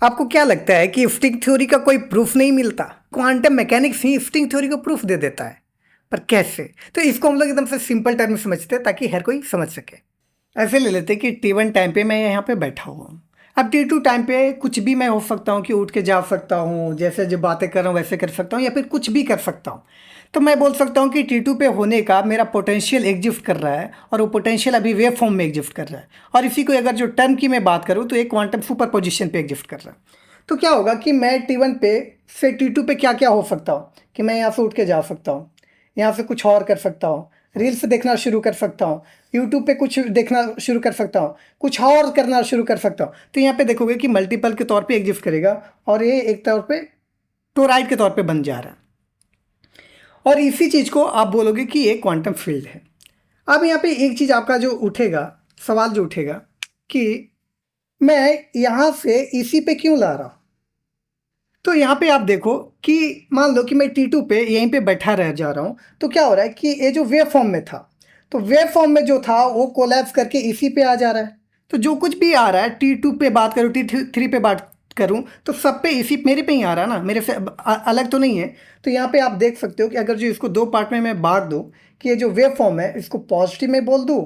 आपको क्या लगता है कि स्ट्रिंग थ्योरी का कोई प्रूफ नहीं मिलता? क्वांटम मैकेनिक्स ही स्ट्रिंग थ्योरी को प्रूफ दे देता है। पर कैसे? तो इसको हम लोग एकदम से सिंपल टर्म में समझते हैं ताकि हर कोई समझ सके। ऐसे ले लेते हैं कि T1 टाइम पे मैं यहाँ पे बैठा हुआ हूँ। अब T2 टाइम पे कुछ भी मैं हो सकता हूँ कि उठ के जा सकता हूँ, जैसे जो बातें कर रहा हूँ वैसे कर सकता हूँ, या फिर कुछ भी कर सकता हूँ। तो मैं बोल सकता हूँ कि T2 पे होने का मेरा पोटेंशियल एग्जिस्ट कर रहा है, और वो पोटेंशियल अभी वेव फॉर्म में एग्जिस्ट कर रहा है। और इसी को अगर जो टर्म की मैं बात करूँ तो एक क्वांटम सुपर पोजिशन पे एग्जिस्ट कर रहा है। तो क्या होगा कि मैं T1 पे से T2 पे क्या क्या हो सकता हूँ कि मैं यहाँ से उठ के जा सकता हूँ, यहाँ से कुछ और कर सकता हूँ, रील्स देखना शुरू कर सकता हूँ, यूट्यूब पे कुछ देखना शुरू कर सकता हूँ, कुछ और करना शुरू कर सकता हूँ। तो यहाँ पे देखोगे कि मल्टीपल के तौर पे एग्जिस्ट करेगा, और ये एक तौर पे टोराइड के तौर पे बन जा रहा है। और इसी चीज़ को आप बोलोगे कि ये क्वांटम फील्ड है। अब यहाँ पे एक चीज़ आपका जो उठेगा, सवाल जो उठेगा कि मैं यहाँ से इसी पे क्यों ला रहा हूँ। तो यहाँ पे आप देखो कि मान लो कि मैं T2 पे यहीं पे बैठा रह जा रहा हूँ, तो क्या हो रहा है कि ये जो वेव फॉर्म में था, तो वेव फॉर्म में जो था वो कोलैप्स करके इसी पे आ जा रहा है। तो जो कुछ भी आ रहा है, T2 पे बात करूँ, T3 पे बात करूँ, तो सब पे इसी मेरे पे ही आ रहा है ना, मेरे से अलग तो नहीं है। तो यहाँ पे आप देख सकते हो कि अगर जो इसको दो पार्ट में मैं बांट दूँ कि ये जो वेव फॉर्म है इसको पॉजिटिव में बोल दूँ,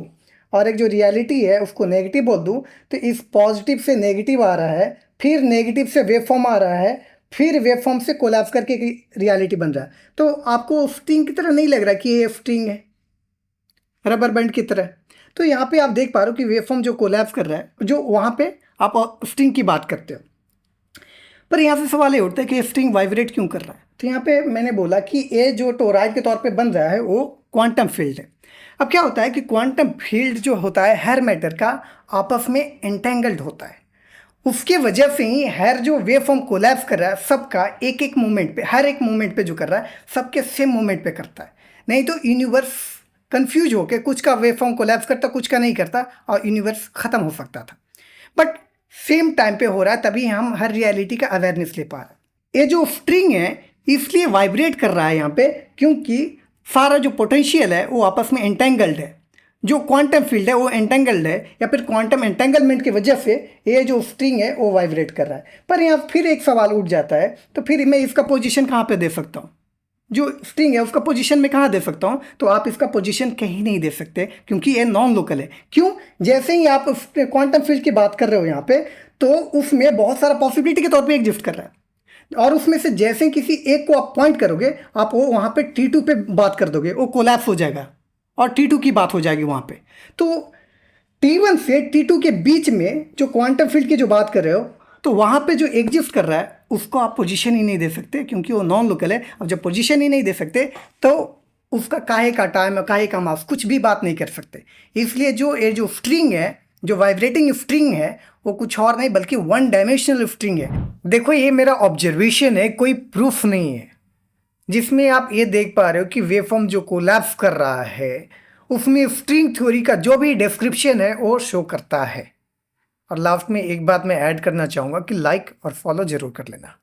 और एक जो रियलिटी है उसको नेगेटिव बोल दूँ, तो इस पॉजिटिव से नेगेटिव आ रहा है, फिर नेगेटिव से वेव फॉर्म आ रहा है, फिर वेव फॉर्म से कोलैप्स करके रियलिटी बन रहा है। तो आपको स्ट्रिंग की तरह नहीं लग रहा कि ये स्ट्रिंग है, रबर बैंड की तरह। तो यहाँ पे आप देख पा रहे हो कि वेव फॉर्म जो कोलैप्स कर रहा है, जो वहाँ पे आप स्ट्रिंग की बात करते हो। पर यहाँ से सवाल ये उठता है कि स्ट्रिंग वाइब्रेट क्यों कर रहा है। तो यहाँ पे मैंने बोला कि ये जो टोराइड के तौर पे बन रहा है वो क्वांटम फील्ड है। अब क्या होता है कि क्वांटम फील्ड जो होता है हर मैटर का आपस में एंटेंगल्ड होता है। उसके वजह से ही हर जो वेव फॉर्म कोलैप्स कर रहा है सबका एक एक मोमेंट पे, हर एक मोमेंट पे जो कर रहा है सबके सेम मोमेंट पे करता है। नहीं तो यूनिवर्स कंफ्यूज होकर कुछ का वेव फॉर्म कोलैप्स करता, कुछ का नहीं करता, और यूनिवर्स खत्म हो सकता था। बट सेम टाइम पे हो रहा है, तभी हम हर रियलिटी का अवेयरनेस ले पा रहे हैं। ये जो स्ट्रिंग है इसलिए वाइब्रेट कर रहा है यहाँ पे, क्योंकि सारा जो पोटेंशियल है वो आपस में एंटेंगल्ड है। जो क्वांटम फील्ड है वो एंटेंगल्ड है, या फिर क्वांटम एंटेंगलमेंट की वजह से ये जो स्ट्रिंग है वो वाइब्रेट कर रहा है। पर यहाँ फिर एक सवाल उठ जाता है, तो फिर मैं इसका पोजीशन कहाँ पे दे सकता हूँ? जो स्ट्रिंग है उसका पोजीशन में कहाँ दे सकता हूँ? तो आप इसका पोजीशन कहीं नहीं दे सकते, क्योंकि ये नॉन लोकल है। क्यों? जैसे ही आप क्वांटम फील्ड की बात कर रहे हो यहाँ पे, तो उसमें बहुत सारा पॉसिबिलिटी के तौर पे एग्जिस्ट कर रहा है, और उसमें से जैसे किसी एक को आप पॉइंट करोगे, आप वो वहाँ पे T2 पे बात कर दोगे, वो कोलैप्स हो जाएगा और T2 की बात हो जाएगी वहाँ पे। तो T1 से T2 के बीच में जो क्वांटम फील्ड की जो बात कर रहे हो, तो वहाँ पे जो एग्जिस्ट कर रहा है उसको आप पोजीशन ही नहीं दे सकते, क्योंकि वो नॉन लोकल है। अब जब पोजीशन ही नहीं दे सकते तो उसका काहे का टाइम, काहे का मास, कुछ भी बात नहीं कर सकते। इसलिए जो ये जो स्ट्रिंग है, जो वाइब्रेटिंग स्ट्रिंग है, वो कुछ और नहीं बल्कि वन डायमेंशनल स्ट्रिंग है। देखो ये मेरा ऑब्जर्वेशन है, कोई प्रूफ नहीं है, जिसमें आप ये देख पा रहे हो कि वेवफॉर्म जो कोलैप्स कर रहा है उसमें स्ट्रिंग थ्योरी का जो भी डिस्क्रिप्शन है वो शो करता है। और लास्ट में एक बात मैं ऐड करना चाहूँगा कि लाइक और फॉलो जरूर कर लेना।